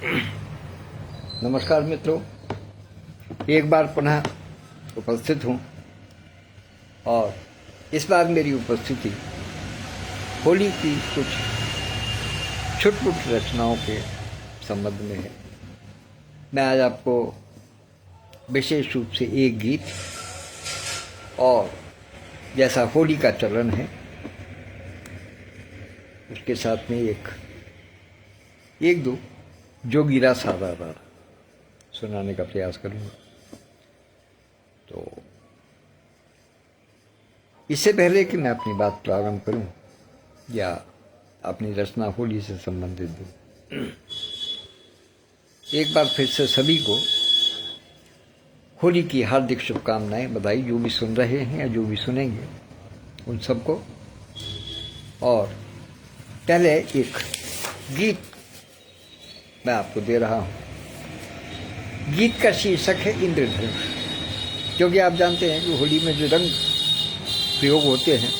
नमस्कार मित्रों, एक बार पुनः उपस्थित हूँ और इस बार मेरी उपस्थिति होली की कुछ छुटपुट रचनाओं के संबंध में है। मैं आज आपको विशेष रूप से एक गीत और जैसा होली का चलन है उसके साथ में एक दो जोगीरा सादा सुनाने का प्रयास करूंगा। तो इससे पहले कि मैं अपनी बात प्रारंभ करूं या अपनी रचना होली से संबंधित दूं, एक बार फिर से सभी को होली की हार्दिक शुभकामनाएं, बधाई। जो भी सुन रहे हैं या जो भी सुनेंगे उन सबको। और पहले एक गीत मैं आपको दे रहा हूं। गीत का शीर्षक है इंद्रधनुष, क्योंकि आप जानते हैं कि होली में जो रंग प्रयोग होते हैं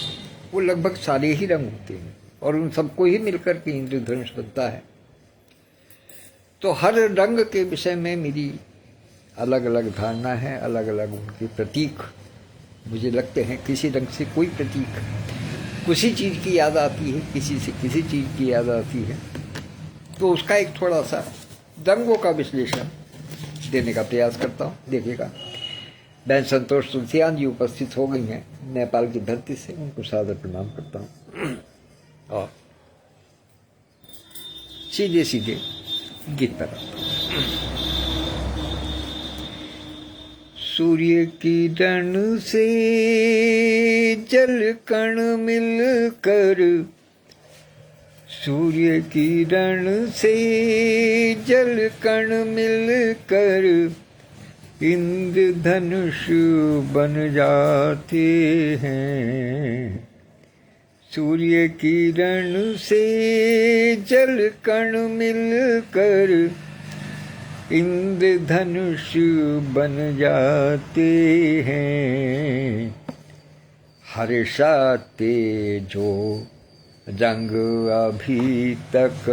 वो लगभग सारे ही रंग होते हैं और उन सबको ही मिलकर के इंद्रधनुष बनता है। तो हर रंग के विषय में मेरी अलग अलग धारणा है, अलग अलग उनके प्रतीक मुझे लगते हैं। किसी रंग से कोई प्रतीक किसी चीज़ की याद आती है, किसी से किसी चीज़ की याद आती है। तो उसका एक थोड़ा सा रंगों का विश्लेषण देने का प्रयास करता हूँ। देखिएगा, बहन संतोष तुलसियान जी उपस्थित हो गई हैं नेपाल की धरती से, उनको सादर प्रणाम करता हूँ और सीधे सीधे गीत पर आता हूँ। सूर्य किरण से जल कण मिलकर, सूर्य किरण से जल कण मिलकर इंद्रधनुष बन जाते हैं। सूर्य किरण से जल कण मिलकर इंद्रधनुष बन जाते हैं। हर्षाते जो रंग अभी तक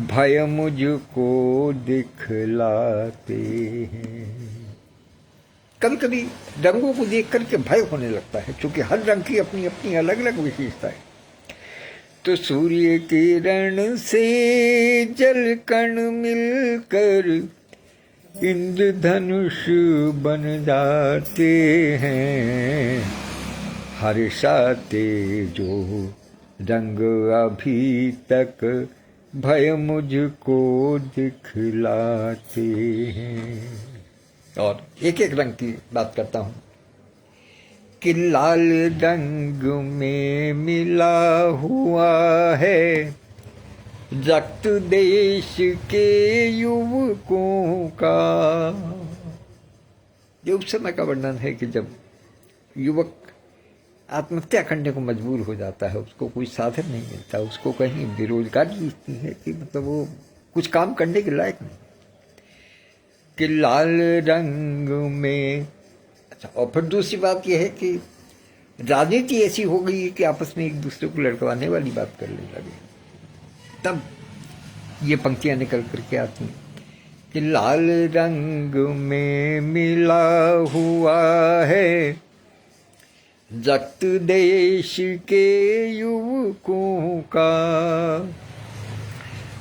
भय मुझको दिखलाते हैं। कभी कभी रंगों को देख करके भय होने लगता है, क्योंकि हर रंग की अपनी अपनी अलग अलग विशेषता है। तो सूर्य किरण से जल कण मिलकर इंद्रधनुष बन जाते हैं। हर्षाते जो रंग अभी तक भय मुझको दिखलाते हैं। और एक एक रंग की बात करता हूँ कि लाल रंग में मिला हुआ है रक्त देश के युवकों का। ये उस समय का वर्णन है कि जब युवक आत्महत्या करने को मजबूर हो जाता है, उसको कोई साधन नहीं मिलता, उसको कहीं बेरोजगारी इतनी है कि मतलब वो कुछ काम करने के लायक नहीं। कि लाल रंग में, अच्छा, और फिर दूसरी बात यह है कि राजनीति ऐसी हो गई है कि आपस में एक दूसरे को लड़कवाने वाली बात करने लगे। तब ये पंक्तियां निकल करके आती हैं कि लाल रंग में मिला हुआ है रक्त देश के युवकों का।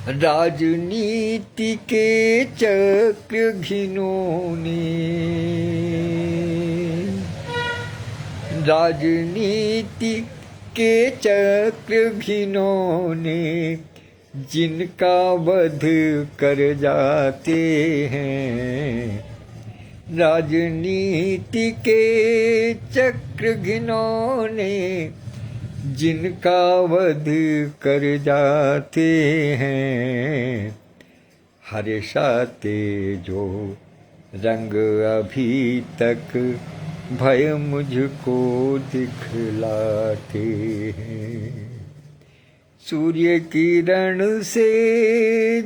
राजनीति के चक्र घिनौने, राजनीति के चक्र घिनौने जिनका वध कर जाते हैं। राजनीति के चक्र घिनौने जिनका वध कर जाते हैं। हर्षाते जो रंग अभी तक भय मुझको दिखलाते हैं। सूर्य किरण से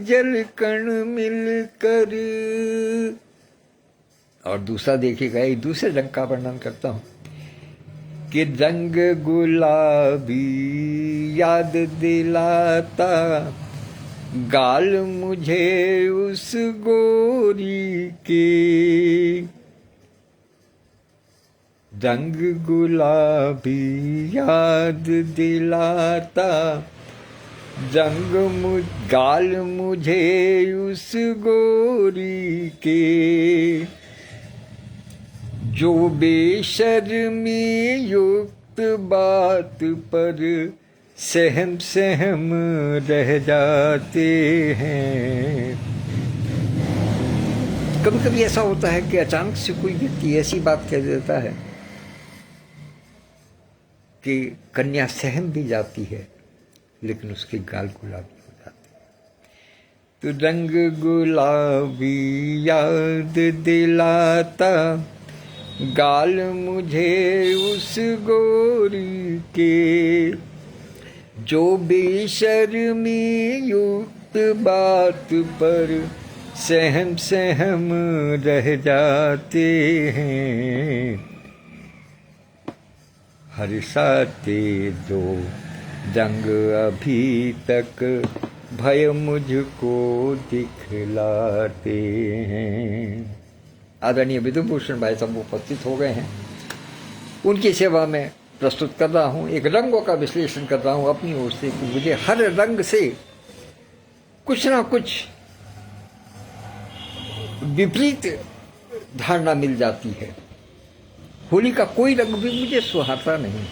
जल कण मिलकर। और दूसरा देखिएगा, एक दूसरे रंग का वर्णन करता हूँ कि रंग गुलाबी याद दिलाता गाल मुझे उस गोरी के, रंग गुलाबी याद दिलाता, गाल मुझे उस गोरी के, जो बेशर्मी युक्त बात पर सहम सहम रह जाते हैं। कभी कभी ऐसा होता है कि अचानक से कोई व्यक्ति ऐसी बात कह देता है कि कन्या सहम भी जाती है, लेकिन उसके गाल गुलाबी हो जाते हैं। तो रंग गुलाबी याद दिलाता, गाल मुझे उस गोरी के, जो बेशर्मी युक्त बात पर सहम सहम रह जाते हैं। हर्षाते दो रंग अभी तक भय मुझको दिखलाते हैं। आदरणीय विधुभूषण भाई साहब उपस्थित हो गए हैं, उनकी सेवा में प्रस्तुत कर रहा हूँ। एक रंगों का विश्लेषण कर रहा हूँ अपनी ओर से कि मुझे हर रंग से कुछ ना कुछ विपरीत धारणा मिल जाती है। होली का कोई रंग भी मुझे सुहाता नहीं,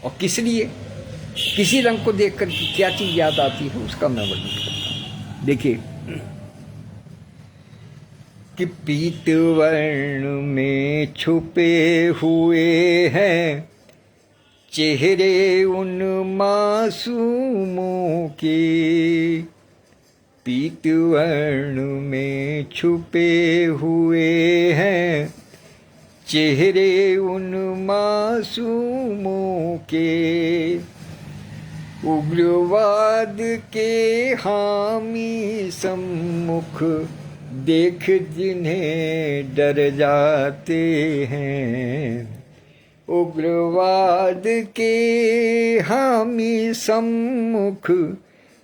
और किस लिए, किसी रंग को देखकर क्या चीज याद आती है उसका मैं वर्णन करता हूँ। देखिए कि पीत वर्ण में छुपे हुए हैं चेहरे उन मासूमों के, पीत वर्ण में छुपे हुए हैं चेहरे उन मासूमों के, उग्रवाद के हामी सम्मुख देख जिन्हें डर जाते हैं, उग्रवाद के हामी सम्मुख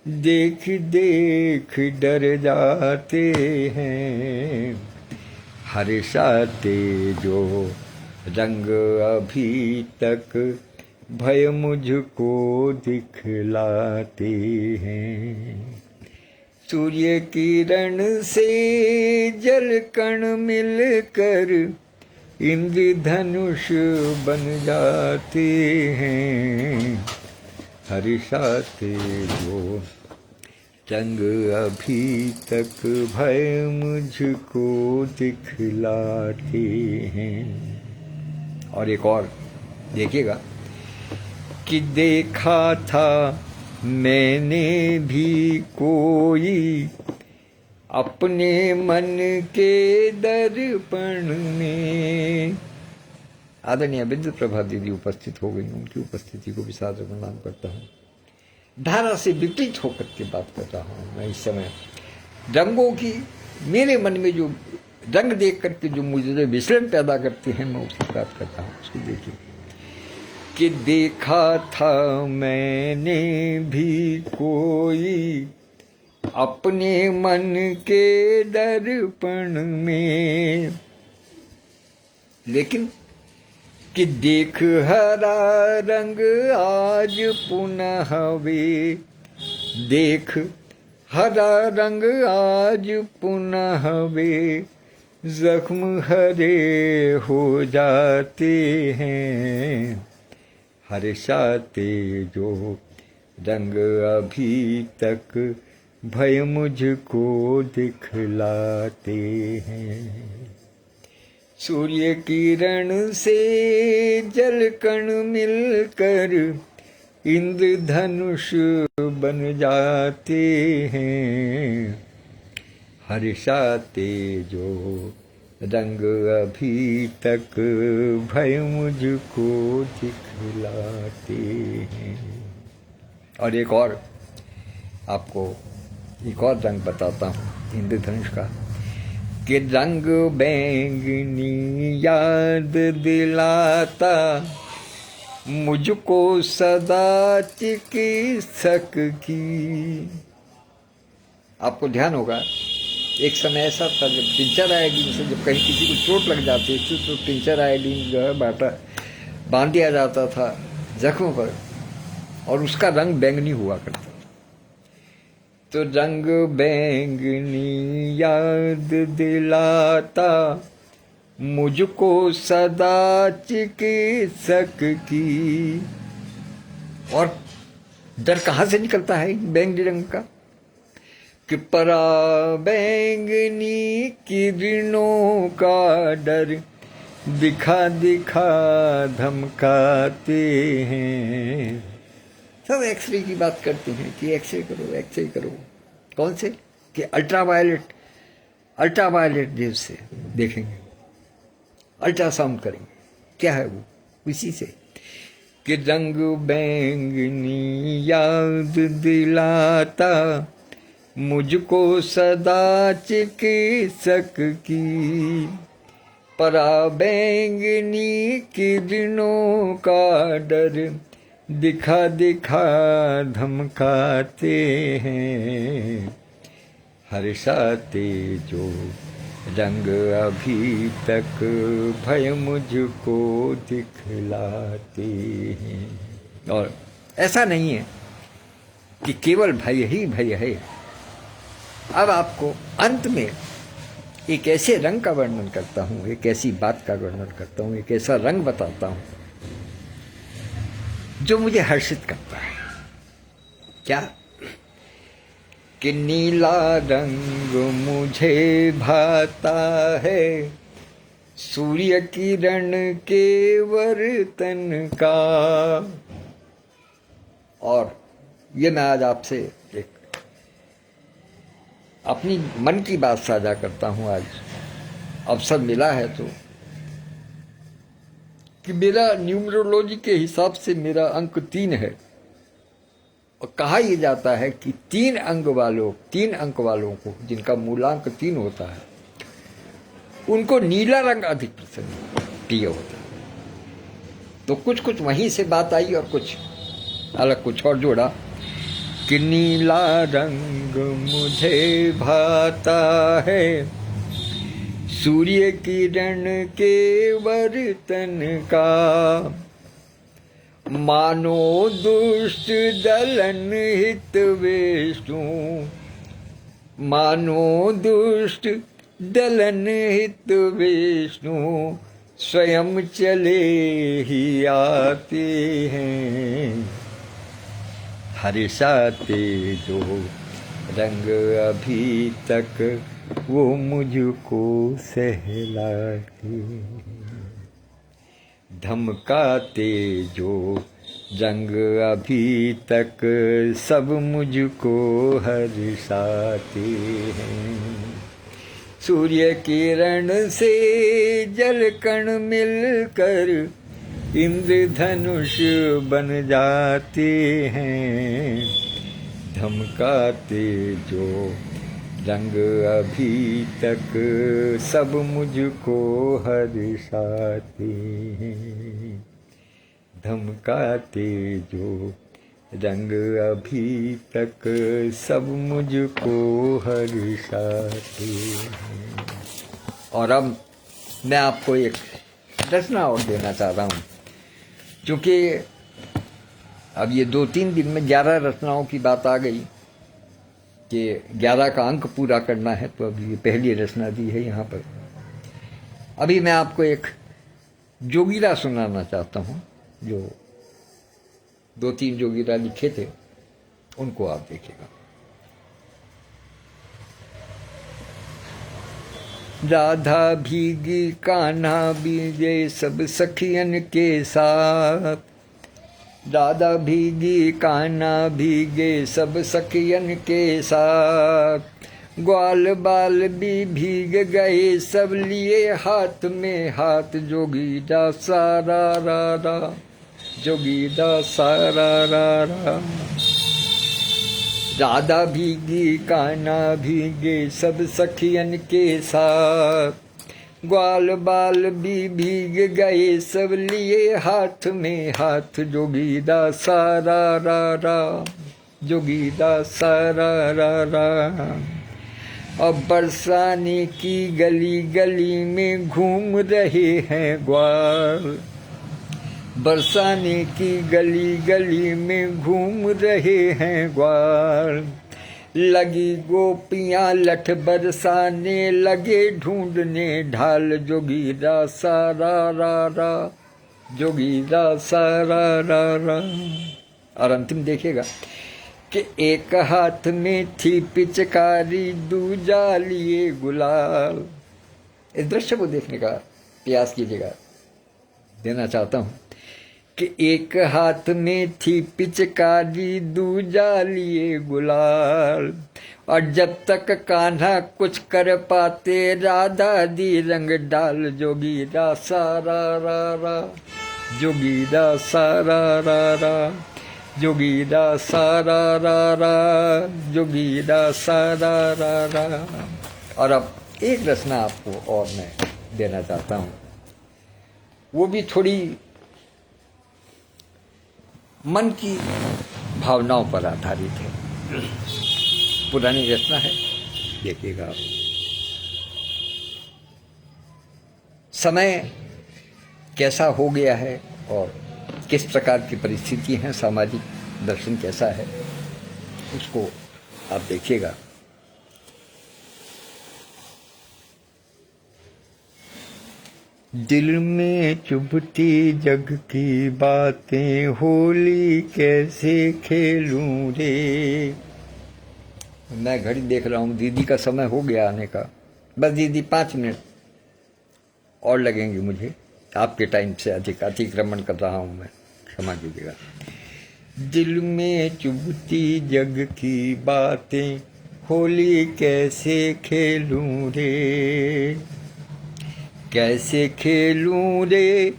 देख देख डर जाते हैं। हर्षाते जो रंग अभी तक भय मुझको दिखलाते हैं। सूर्य किरण से जल कण मिलकर इंद्रधनुष बन जाते हैं। हर्षाते जो रंग अभी तक भय मुझको दिखलाते हैं। और एक और देखिएगा कि देखा था मैंने भी कोई अपने मन के दर्पण में। आदरणीय विद्युत प्रभा दीदी उपस्थित हो गई, उनकी उपस्थिति को भी सादर प्रणाम करता हूँ। धारा से विपरीत होकर के बात कर रहा हूँ मैं इस समय। रंगों की मेरे मन में जो रंग देख करके जो मुझे विचलन पैदा करते हैं, मैं उसकी बात करता हूँ। उसको देखिए कि देखा था मैंने भी कोई अपने मन के दर्पण में, लेकिन कि देख हरा रंग आज पुनः वे, देख हरा रंग आज पुनः वे जख्म हरे हो जाते हैं। हर्षाते जो रंग अभी तक भय मुझको दिखलाते हैं। सूर्य किरण से जल कण मिलकर इंद्रधनुष बन जाते हैं। हर्षाते जो रंग अभी तक भय मुझको दिखलाते हैं। और एक और आपको एक और रंग बताता हूँ इंद्रधनुष का, कि रंग बैंगनी याद दिलाता, मुझको सदा चिकित्सक की। आपको ध्यान होगा एक समय ऐसा था जब टिंचर आयोडीन से जब कहीं किसी को चोट लग जाती थी तो टिंचर आयोडीन जो है बांध दिया जाता था जख्मों पर, और उसका रंग बैंगनी हुआ करता था। तो रंग बैंगनी याद दिलाता मुझको सदा चिकित्सक की। और डर कहाँ से निकलता है बैंगनी रंग का? कि परा बैंगनी किरणों का डर दिखा दिखा धमकाते हैं। सब एक्सरे की बात करते हैं कि एक्सरे करो एक्सरे करो। कौन से? कि अल्ट्रावायलेट रेज से देखेंगे, अल्ट्रासाउंड करेंगे। क्या है वो? उसी से कि रंग बैंगनी याद दिलाता मुझको सदा चिकित्सक की। परा बैंगनी किरणों का डर दिखा दिखा धमकाते हैं। हर्षाते जो रंग अभी तक भय मुझको दिखलाते हैं। और ऐसा नहीं है कि केवल भय ही भय है। अब आपको अंत में एक ऐसे रंग का वर्णन करता हूँ, एक ऐसी बात का वर्णन करता हूँ, एक ऐसा रंग बताता हूँ जो मुझे हर्षित करता है। क्या? कि नीला रंग मुझे भाता है सूर्य किरण के वर्तन का। और ये मैं आज आपसे एक अपनी मन की बात साझा करता हूँ। आज अवसर मिला है तो कि मेरा न्यूमरोलॉजी के हिसाब से मेरा अंक 3 है, और कहा यह जाता है कि 3 अंक वालों को जिनका मूलांक 3 होता है उनको नीला रंग अधिक प्रिय होता है। तो कुछ वहीं से बात आई और कुछ अलग कुछ और जोड़ा कि नीला रंग मुझे भाता है सूर्य किरण के वर्तन का। मानो दुष्ट दलन हित विष्णु, मानो दुष्ट दलन हित विष्णु स्वयं चले ही आते हैं। हर्षाते जो रंग अभी तक वो मुझको सहलाते, धमकाते जो रंग अभी तक सब मुझको हर्षाते हैं। सूर्य किरण से जल कण मिलकर इंद्रधनुष बन जाते हैं। धमकाते जो रंग अभी तक सब मुझको हर्षाते हैं। धमकाते जो रंग अभी तक सब मुझको हर्षाते हैं। और अब मैं आपको एक रचना और देना चाह रहा हूँ, क्योंकि अब ये 2-3 दिन में 11 रचनाओं की बात आ गई कि 11 का अंक पूरा करना है, तो अभी ये पहली रचना दी है यहाँ पर। अभी मैं आपको एक जोगीरा सुनाना चाहता हूँ, जो 2-3 जोगीरा लिखे थे, उनको आप देखिएगा। राधा भीगी कान्हा भीगे सब सखियन के साथ, राधा भीगी कान्हा भीगे सब सखियन के साथ, ग्वाल बाल भी भीग गए सब लिए हाथ में हाथ, जोगीरा सारा रा रा, जोगीरा सारा रा रा। राधा भीगी कान्हा भीगे सब सखियन के साथ, ग्वाल बाल भी भीग गए सब लिए हाथ में हाथ, जोगीदा सारा रा रा, जोगीदा सारा रा रा। अब बरसाने की गली गली में घूम रहे हैं ग्वाल, बरसाने की गली गली में घूम रहे हैं ग्वाल। लगी गोपियां लठ बरसाने लगे ढूंढने ढाल, जोगीरा सारा रा रा, जोगीरा सारा रा रा। और अंतिम देखिएगा कि एक हाथ में थी पिचकारी दूजा लिए गुलाल। इस दृश्य को देखने का प्रयास कीजिएगा, देना चाहता हूं कि एक हाथ में थी पिचकारी दूजा लिए गुलाल। और जब तक कान्हा कुछ कर पाते राधा दी रंग डाल, जोगीरा सारा रा रा, जोगीरा सारा रा रा, जोगीरा सारा रा रा, जोगीरा सारा रा रा। और अब एक रचना आपको और मैं देना चाहता हूँ, वो भी थोड़ी मन की भावनाओं पर आधारित है। पुरानी रचना है, देखिएगा आप। समय कैसा हो गया है और किस प्रकार की परिस्थिति है, सामाजिक दर्शन कैसा है, उसको आप देखिएगा। दिल में चुभती जग की बातें, होली कैसे खेलूं रे। मैं घड़ी देख रहा हूँ, दीदी का समय हो गया आने का। बस दीदी 5 मिनट और लगेंगे मुझे, आपके टाइम से अधिक अतिक्रमण कर रहा हूँ मैं, क्षमा कीजिएगा। दिल में चुभती जग की बातें, होली कैसे खेलूं रे, कैसे खेलूं रे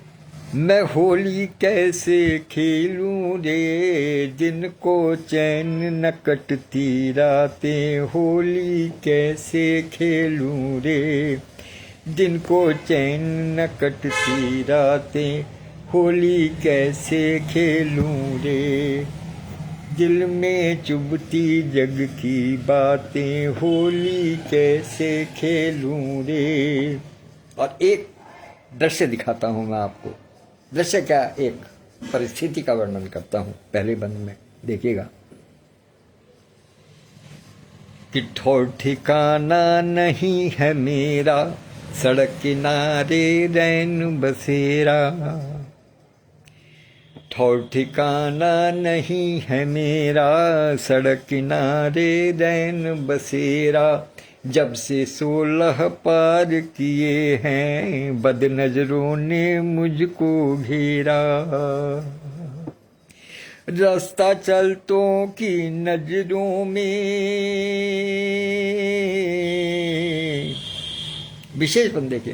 मैं होली कैसे खेलूं रे। दिन को चैन न कटती रातें, होली कैसे खेलूं रे। दिन को चैन न कटती रातें, होली कैसे खेलूं रे। दिल में चुभती जग की बातें, होली कैसे खेलूं रे। और एक दृश्य दिखाता हूं मैं आपको, दृश्य क्या, एक परिस्थिति का वर्णन करता हूं पहले बंद में, देखिएगा। कि ठौर ठिकाना नहीं है मेरा, सड़क किनारे रैन बसेरा। ठौर ठिकाना नहीं है मेरा, सड़क किनारे रैन बसेरा। जब से 16 पार किए हैं, बद नजरों ने मुझको घेरा। रास्ता चलतों की नजरों में, विशेष बंदे के,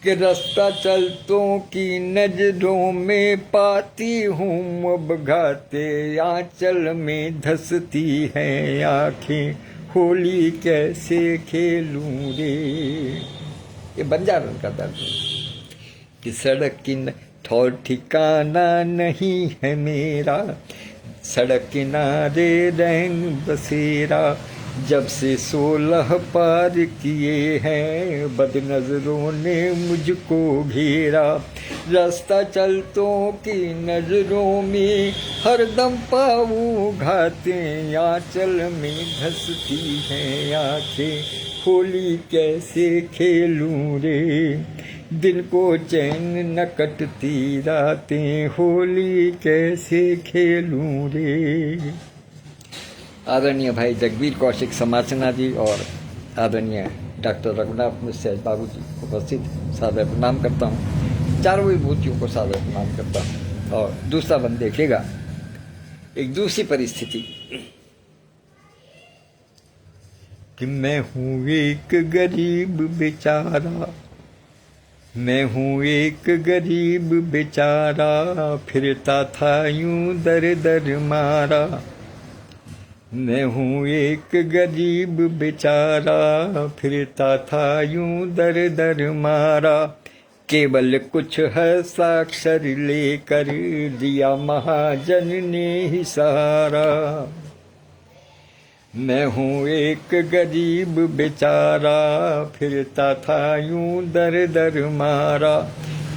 कि रास्ता चलतों की नजरों में पाती हूँ अब घाते, आंचल में धसती हैं आंखें, होली कैसे खेलूं रे। ये बंजारन का दर्द है कि सड़क की ठौर ठिकाना नहीं है मेरा, सड़क किनारे रैन बसेरा। जब से 16 पार किए हैं, बद नजरों ने मुझको घेरा। रास्ता चलतों की नजरों में हरदम पाऊं घाते, आंचल में धसती हैं आंखें, होली कैसे खेलूं रे। दिन को चैन न कटती रातें, होली कैसे खेलूं रे। आदरणीय भाई जगवीर कौशिक समाचना जी और आदरणीय डॉक्टर रघुनाथ मिश्र बाबू जी उपस्थित, सादर प्रणाम करता हूँ। चारों विभूतियों को सादर प्रणाम करता हूँ। और दूसरा बंद देखिएगा, एक दूसरी परिस्थिति कि मैं हूँ एक गरीब बेचारा, मैं हूँ एक गरीब बेचारा, फिरता था यूं दर दर मारा। मैं हूँ एक गरीब बेचारा, फिरता था यूं दर दर मारा, केवल कुछ हस्ताक्षर लेकर दिया महाजन ने ही सहारा। मैं हूँ एक गरीब बेचारा, फिरता था यूं दर दर मारा,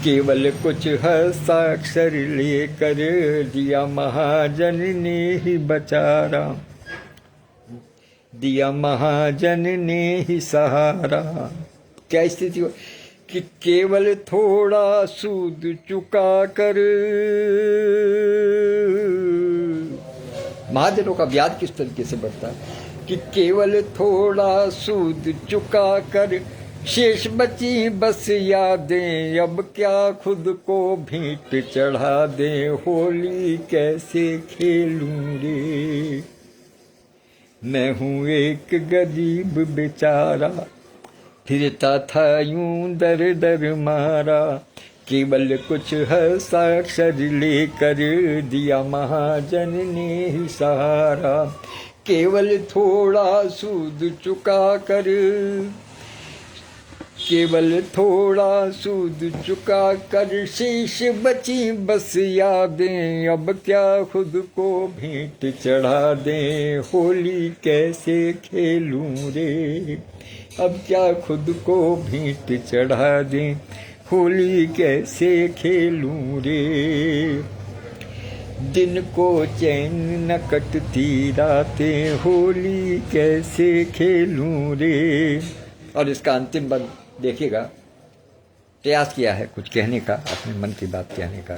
केवल कुछ हस्ताक्षर लेकर दिया महाजन ने ही बचारा, दिया महाजन ने ही सहारा। क्या स्थिति हो कि केवल थोड़ा सूद चुका कर, महाजनों का ब्याज किस तरीके से बढ़ता है कि केवल थोड़ा सूद चुका कर, शेष बची बस यादें, अब क्या खुद को भेंट चढ़ा दे, होली कैसे खेलूं रे। मैं हूँ एक गरीब बेचारा, फिरता था यूं दर दर मारा, केवल कुछ हस्ताक्षर लेकर दिया महाजन ने ही सहारा, केवल थोड़ा सूद चुका कर, केवल थोड़ा सूद चुका कर, शेष बची बस यादें, अब क्या खुद को भेंट चढ़ा दें, होली कैसे खेलूं रे, अब क्या खुद को भेंट चढ़ा दें, होली कैसे खेलूं रे। दिन को चैन न कटती रातें, होली कैसे खेलूं रे। और इसका अंतिम बंद देखिएगा, प्रयास किया है कुछ कहने का, अपने मन की बात कहने का,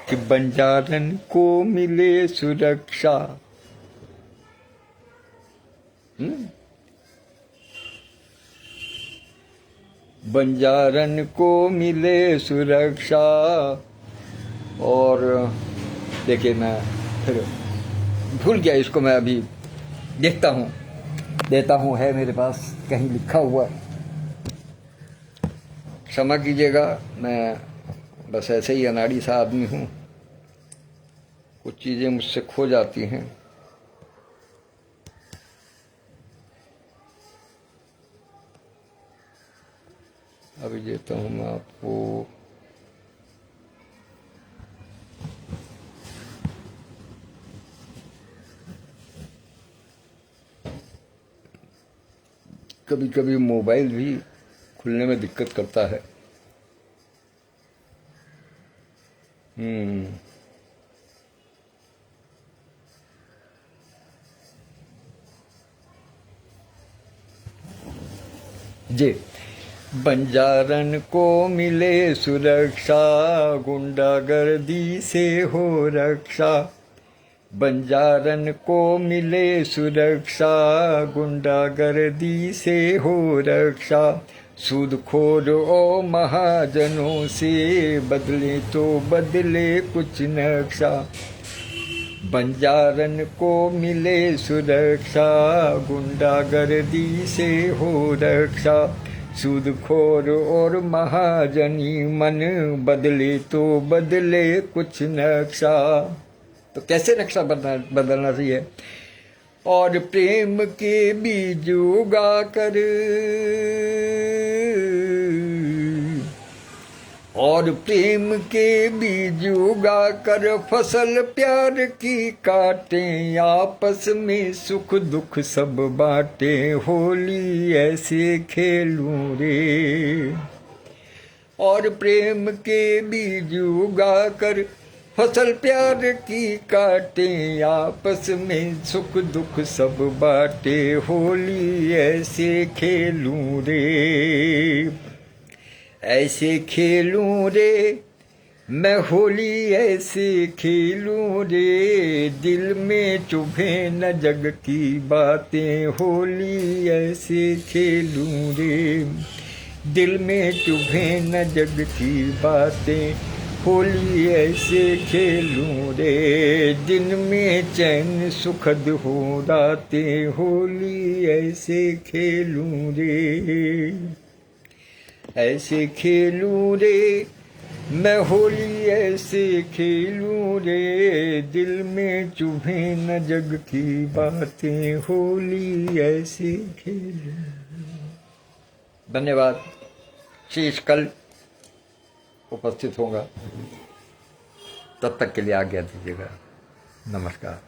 कि बंजारन को मिले सुरक्षा, बंजारन को मिले सुरक्षा। और देखिए मैं फिर भूल गया इसको, मैं अभी देखता हूँ, देता हूँ, है मेरे पास कहीं लिखा हुआ, क्षमा कीजिएगा, मैं बस ऐसे ही अनाड़ी सा आदमी हूँ, कुछ चीज़ें मुझसे खो जाती हैं। अभी देता हूँ मैं आपको, कभी कभी मोबाइल भी खुलने में दिक्कत करता है। जी, बंजारन को मिले सुरक्षा, गुंडागर्दी से हो रक्षा, बंजारन को मिले सुरक्षा, गुंडागर्दी से हो रक्षा, सूदखोर ओ महाजनों से बदले तो बदले कुछ नक्शा, बंजारन को मिले सुरक्षा, गुंडागर्दी से हो रक्षा, सूदखोर और महाजनी मन बदले तो बदले कुछ नक्शा। तो कैसे नक्शा बदलना चाहिए? और प्रेम के बीज उगा कर, और प्रेम के बीज उगा कर, फसल प्यार की काटें, आपस में सुख दुख सब बांटे, होली ऐसे खेलूं रे। और प्रेम के बीज उगा कर, फसल प्यार की काटें, आपस में सुख दुख सब बांटे, होली ऐसे खेलूं रे, ऐसे खेलूं रे, मैं होली ऐसे खेलूं रे, दिल में चुभे न जग की बातें, होली ऐसे खेलूं रे, दिल में चुभे न जग की बातें, होली ऐसे खेलूं रे, दिन में चैन सुखद हो रातें, होली ऐसे खेलूं रे, ऐसे खेलूं रे, मैं होली ऐसे खेलूं रे, दिल में चुभे न जग की बातें, होली ऐसे खेलूं। धन्यवाद। शेष कल उपस्थित होगा, तब तक के लिए आज्ञा दीजिएगा। नमस्कार।